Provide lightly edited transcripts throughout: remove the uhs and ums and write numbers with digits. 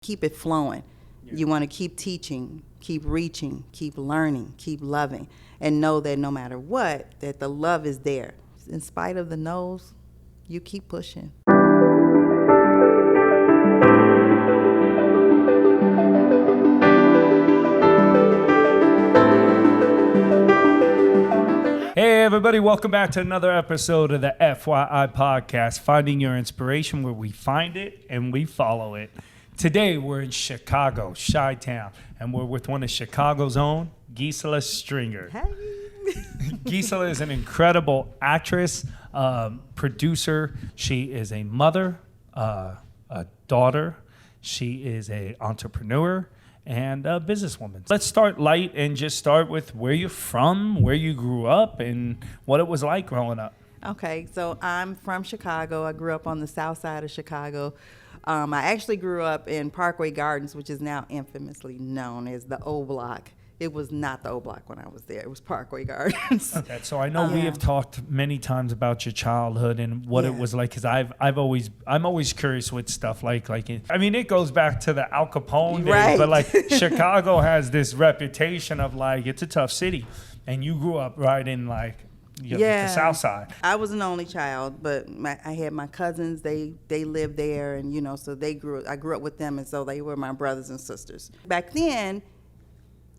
Keep it flowing. Yeah. You want to keep teaching, keep reaching, keep learning, keep loving, and know that no matter what, that the love is there. In spite of the no's, you keep pushing. Hey everybody, welcome back to another episode of the FYI podcast, Finding Your Inspiration, where we find it and we follow it. Today we're in Chicago, Chi-Town, and we're with one of Chicago's own, Gisla Stringer. Hey. Gisla is an incredible actress, producer. She is a mother, a daughter. She is an entrepreneur and a businesswoman. Let's start light and just start with where you're from, where you grew up, and what it was like growing up. Okay, so I'm from Chicago. I grew up on the south side of Chicago. I actually grew up in Parkway Gardens, which is now infamously known as the O Block. It was not the O Block when I was there. It was Parkway Gardens. Okay, so I know we have talked many times about your childhood and what it was like, because I'm always curious with stuff like I mean, it goes back to the Al Capone days, right. But like Chicago has this reputation of like it's a tough city, and you grew up right in like the South Side. I was an only child, but I had my cousins. They lived there, and so I grew up with them, and so they were my brothers and sisters. Back then,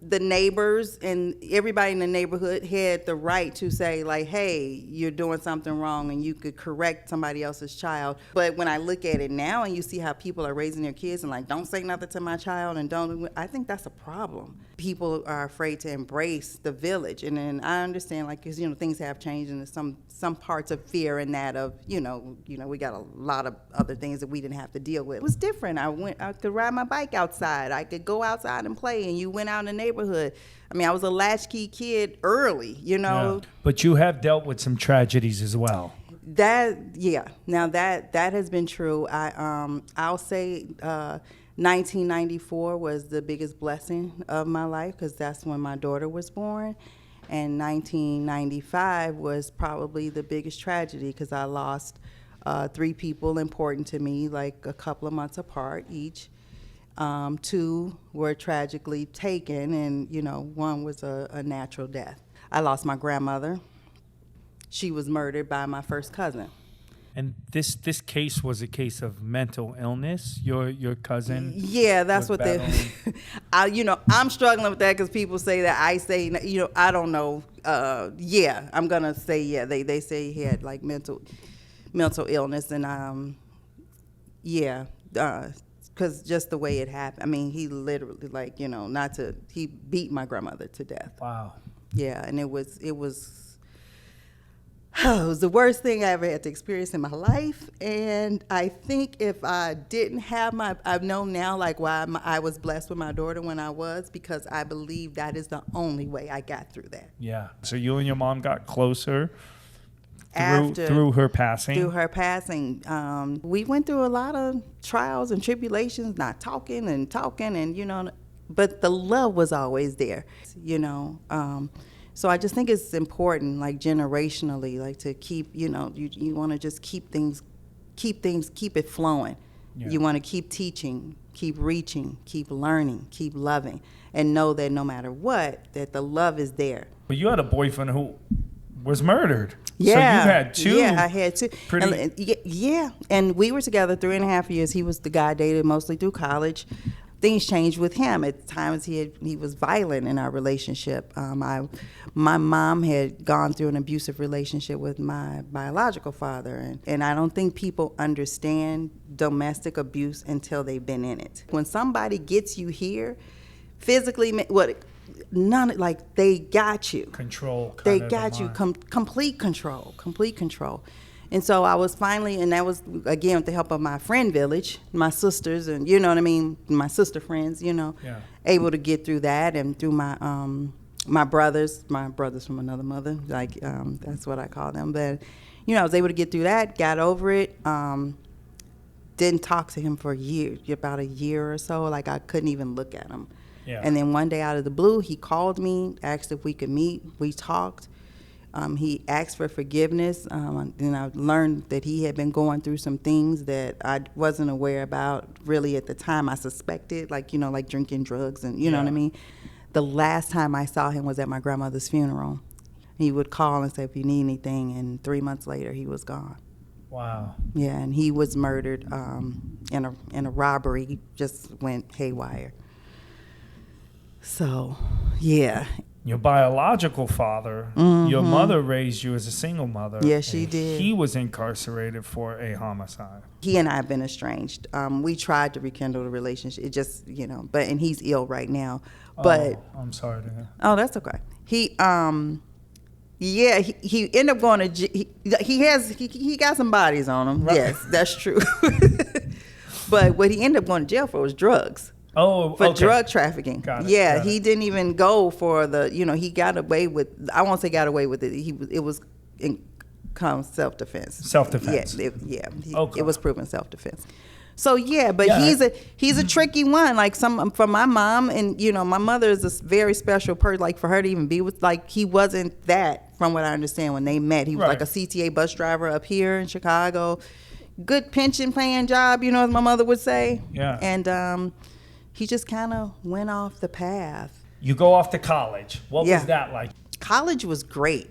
the neighbors and everybody in the neighborhood had the right to say, like, hey, you're doing something wrong, and you could correct somebody else's child. But when I look at it now and you see how people are raising their kids and like, don't say nothing to my child, and I think that's a problem. People are afraid to embrace the village. And then I understand, like, because, things have changed, and there's some parts of fear in that of, we got a lot of other things that we didn't have to deal with. It was different. I could ride my bike outside. I could go outside and play, and you went out in the neighborhood. I mean, I was a latchkey kid early, Yeah. But you have dealt with some tragedies as well. Now that has been true. I'll say 1994 was the biggest blessing of my life, because that's when my daughter was born. And 1995 was probably the biggest tragedy, because I lost 3 people important to me, like a couple of months apart each. 2 were tragically taken, and, one was a natural death. I lost my grandmother. She was murdered by my first cousin. And this case was a case of mental illness. Your cousin. Yeah, that's what I'm struggling with that, because people say that. I say, I don't know. I'm gonna say They say he had like mental illness, and because just the way it happened. I mean, he literally he beat my grandmother to death. Wow. Yeah, and it was the worst thing I ever had to experience in my life. And I think if I didn't have I've known now, like, why I was blessed with my daughter when I was, because I believe that is the only way I got through that. Yeah. So you and your mom got closer through her passing. Through her passing. We went through a lot of trials and tribulations, not talking, and but the love was always there, So I just think it's important, like, generationally, like, to keep, you want to just keep it flowing. Yeah. You want to keep teaching, keep reaching, keep learning, keep loving, and know that no matter what, that the love is there. But you had a boyfriend who was murdered. Yeah. So you had 2. Yeah, I had 2. And we were together 3.5 years. He was the guy I dated mostly through college. Things changed with him. At times he was violent in our relationship. My mom had gone through an abusive relationship with my biological father, and I don't think people understand domestic abuse until they've been in it. When somebody gets you here, physically, they got you. Control. They got you. Complete control. And so I was finally, and that was, again, with the help of my friend village, my sisters, and my sister friends, able to get through that, and through my brothers from another mother, that's what I call them. But, I was able to get through that, got over it, didn't talk to him for about a year or so, like I couldn't even look at him. Yeah. And then one day out of the blue, he called me, asked if we could meet. We talked. He asked for forgiveness, and I learned that he had been going through some things that I wasn't aware about really at the time. I suspected, like drinking drugs and you know what I mean. The last time I saw him was at my grandmother's funeral. He would call and say, if you need anything, and 3 months later, he was gone. Wow. Yeah, and he was murdered in a robbery. He just went haywire. So, yeah. Your biological father, your mother raised you as a single mother. Yes, she did. He was incarcerated for a homicide. He and I have been estranged. We tried to rekindle the relationship. It just, and he's ill right now. But I'm sorry to hear. Oh, that's okay. He ended up going to he got some bodies on him. Right. Yes, that's true. But what he ended up going to jail for was drugs. Oh, for drug trafficking. Got it, yeah, got he it. Didn't even go for the. He got away with. I won't say got away with it. It was self-defense. Self-defense. Yeah. Okay. It was proven self-defense. So he's a tricky one. Like for my mom, and my mother is a very special person. Like for her to even be with, he wasn't that. From what I understand, when they met, he was like a CTA bus driver up here in Chicago. Good pension paying job, as my mother would say. Yeah. And he just kind of went off the path. You go off to college. What was that like? College was great.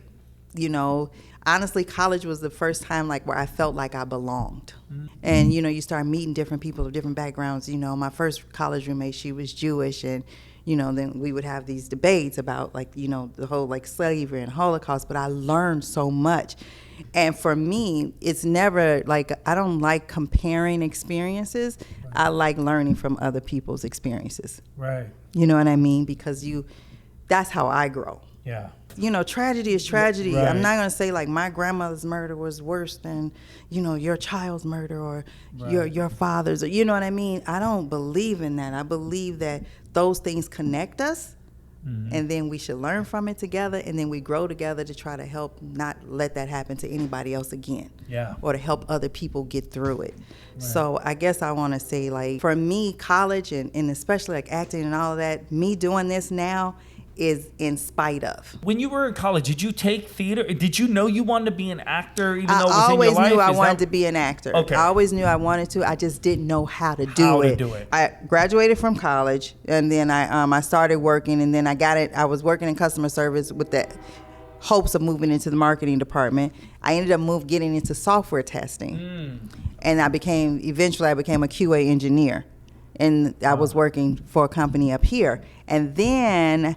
Honestly, college was the first time where I felt like I belonged. Mm-hmm. And, you start meeting different people of different backgrounds. My first college roommate, she was Jewish, and, then we would have these debates about the whole slavery and Holocaust, but I learned so much. And for me, it's never I don't like comparing experiences. Right. I like learning from other people's experiences. Right. You know what I mean? Because that's how I grow. Yeah. Tragedy is tragedy. Right. I'm not going to say my grandmother's murder was worse than, your child's murder or your father's, or you know what I mean? I don't believe in that. I believe that those things connect us. Mm-hmm. And then we should learn from it together, and then we grow together to try to help not let that happen to anybody else again. Yeah. Or to help other people get through it. Right. So I guess I want to say, for me, college and especially acting and all of that, me doing this now is in spite of. When you were in college, did you take theater? Did you know you wanted to be an actor even though it was in your life? I always knew I wanted to be an actor. Okay. I always knew I wanted to. I just didn't know how to do it. I graduated from college, and then I started working, and then I got it. I was working in customer service with the hopes of moving into the marketing department. I ended up getting into software testing, and eventually I became a QA engineer, and I was working for a company up here, and then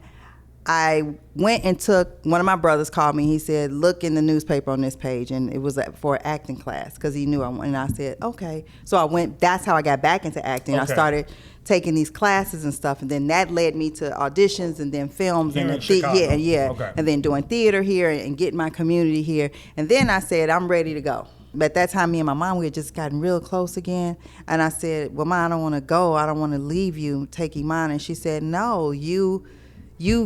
I went and one of my brothers called me. He said, look in the newspaper on this page. And it was for an acting class because he knew I wanted. And I said, okay. So I went, that's how I got back into acting. Okay. I started taking these classes and stuff. And then that led me to auditions and then films. Here and in Chicago. Okay. And then doing theater here and getting my community here. And then I said, I'm ready to go. But at that time, me and my mom, we had just gotten real close again. And I said, well, Mom, I don't want to go. I don't want to leave you, take Iman. And she said, no, you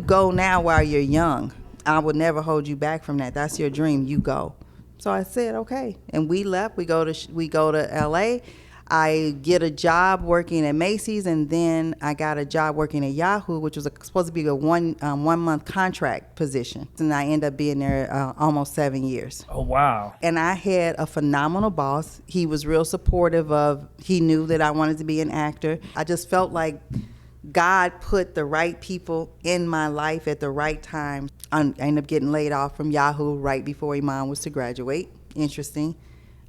go now while you're young. I would never hold you back from that. That's your dream. You go. So I said, okay. And we left. We go to L.A. I get a job working at Macy's, and then I got a job working at Yahoo, which was supposed to be a one month contract position. And I ended up being there almost 7 years. Oh, wow. And I had a phenomenal boss. He was real supportive he knew that I wanted to be an actor. I just felt like God put the right people in my life at the right time. I ended up getting laid off from Yahoo right before Iman was to graduate. Interesting.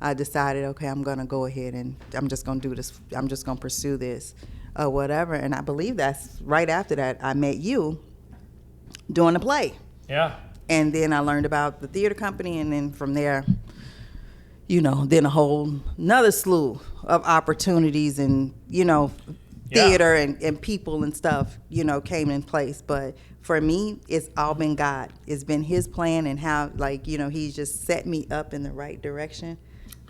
I decided, okay, I'm going to go ahead and I'm just going to do this. I'm just going to pursue this or whatever. And I believe that's right after that I met you doing a play. Yeah. And then I learned about the theater company. And then from there, then a whole another slew of opportunities and, theater and people and stuff, came in place. But for me, it's all been God. It's been His plan and how, He's just set me up in the right direction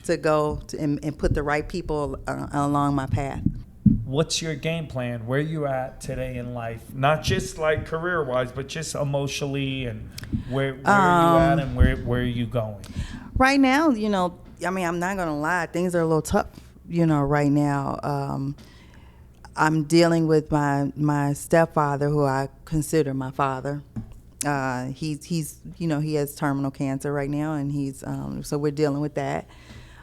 to go and put the right people along my path. What's your game plan? Where are you at today in life? Not just career-wise, but just emotionally, and where are you at and where are you going? Right now, I'm not going to lie. Things are a little tough, right now. I'm dealing with my stepfather, who I consider my father, He's he has terminal cancer right now, and he's so we're dealing with that.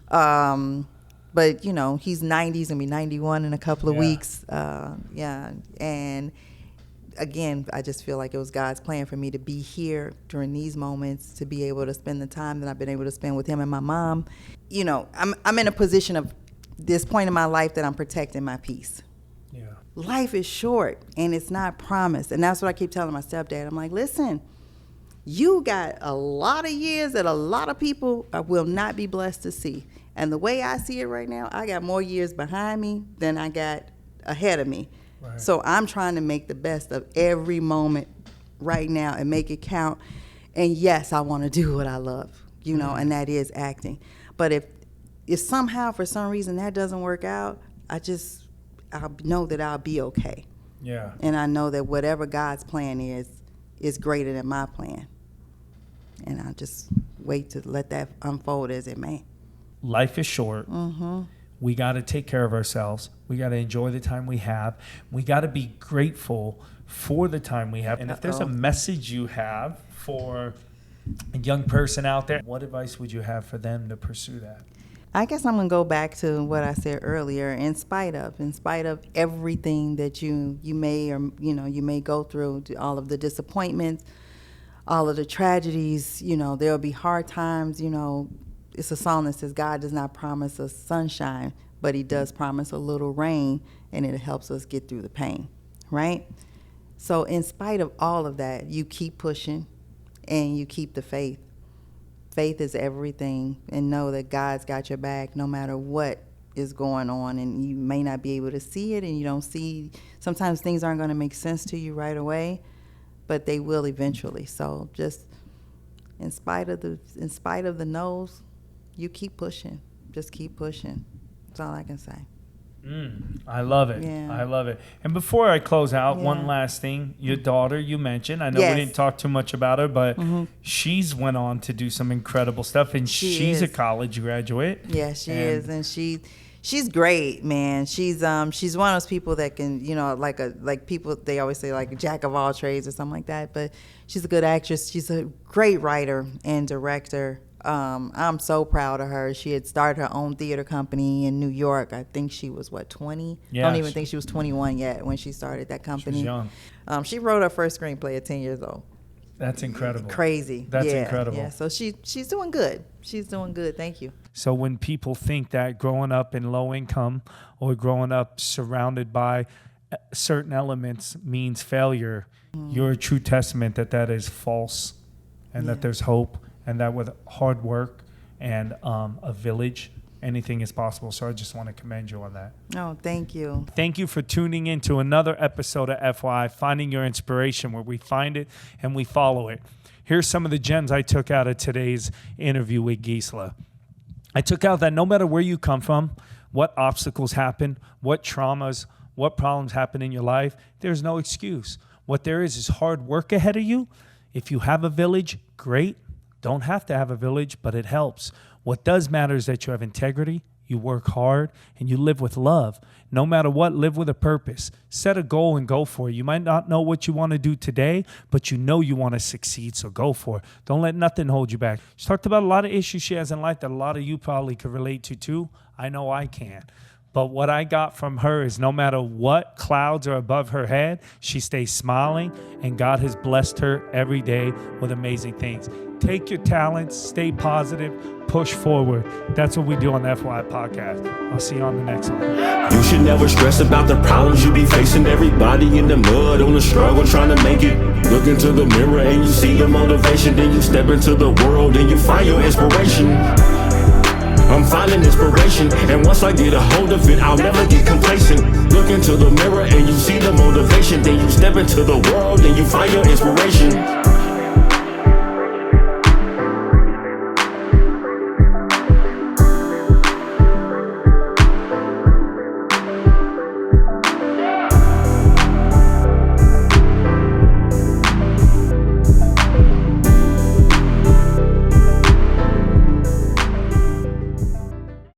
But he's 90. He's gonna be 91 in a couple of weeks. And again, I just feel like it was God's plan for me to be here during these moments, to be able to spend the time that I've been able to spend with him and my mom. I'm in a position of this point in my life that I'm protecting my peace. Yeah. Life is short and it's not promised. And that's what I keep telling my stepdad. I'm like, listen, you got a lot of years that a lot of people will not be blessed to see. And the way I see it right now, I got more years behind me than I got ahead of me. Right. So I'm trying to make the best of every moment right now and make it count. And yes, I want to do what I love, and that is acting. But if somehow, for some reason, that doesn't work out, I'll know that I'll be okay. Yeah. And I know that whatever God's plan is greater than my plan. And I'll just wait to let that unfold as it may. Life is short. Mm-hmm. We got to take care of ourselves. We got to enjoy the time we have. We got to be grateful for the time we have. And if there's a message you have for a young person out there, what advice would you have for them to pursue that? I guess I'm going to go back to what I said earlier. In spite of everything that you may go through, all of the disappointments, all of the tragedies, there'll be hard times, It's a song that says God does not promise us sunshine, but he does promise a little rain, and it helps us get through the pain, right? So in spite of all of that, you keep pushing and you keep the faith. Faith is everything, and know that God's got your back no matter what is going on. And you may not be able to see it, and you don't see, sometimes things aren't going to make sense to you right away, but they will eventually. So just in spite of the no's, you keep pushing. Just keep pushing. That's all I can say. I love it. Yeah. I love it. And before I close out, one last thing. Your daughter, you mentioned. I know we didn't talk too much about her, but she's went on to do some incredible stuff, and she's a college graduate. Yeah, she is, and she's great, man. She's one of those people that can, like people, they always say like a jack of all trades or something like that, but she's a good actress. She's a great writer and director. I'm so proud of her. She had started her own theater company in New York. I think she was 20? Yeah, I don't even think she was 21 yet when she started that company. She was young. She wrote her first screenplay at 10 years old. That's incredible. Crazy. That's incredible. Yeah. So she's doing good. She's doing good. Thank you. So when people think that growing up in low income or growing up surrounded by certain elements means failure, you're a true testament that is false, and that there's hope, and that with hard work and a village, anything is possible. So I just want to commend you on that. Oh, thank you. Thank you for tuning in to another episode of FYI, Finding Your Inspiration, where we find it and we follow it. Here's some of the gems I took out of today's interview with Gisla. I took out that no matter where you come from, what obstacles happen, what traumas, what problems happen in your life, there's no excuse. What there is hard work ahead of you. If you have a village, great. Don't have to have a village, but it helps. What does matter is that you have integrity, you work hard, and you live with love. No matter what, live with a purpose. Set a goal and go for it. You might not know what you want to do today, but you know you want to succeed, so go for it. Don't let nothing hold you back. She talked about a lot of issues she has in life that a lot of you probably could relate to too. I know I can. But what I got from her is no matter what clouds are above her head, she stays smiling, and God has blessed her every day with amazing things. Take your talents, stay positive, push forward. That's what we do on the FYI podcast. I'll see you on the next one. You should never stress about the problems you be facing. Everybody in the mud on the struggle trying to make it. Look into the mirror and you see your motivation. Then you step into the world and you find your inspiration. I'm finding inspiration, and once I get a hold of it, I'll never get complacent. Look into the mirror and you see the motivation. Then you step into the world and you find your inspiration.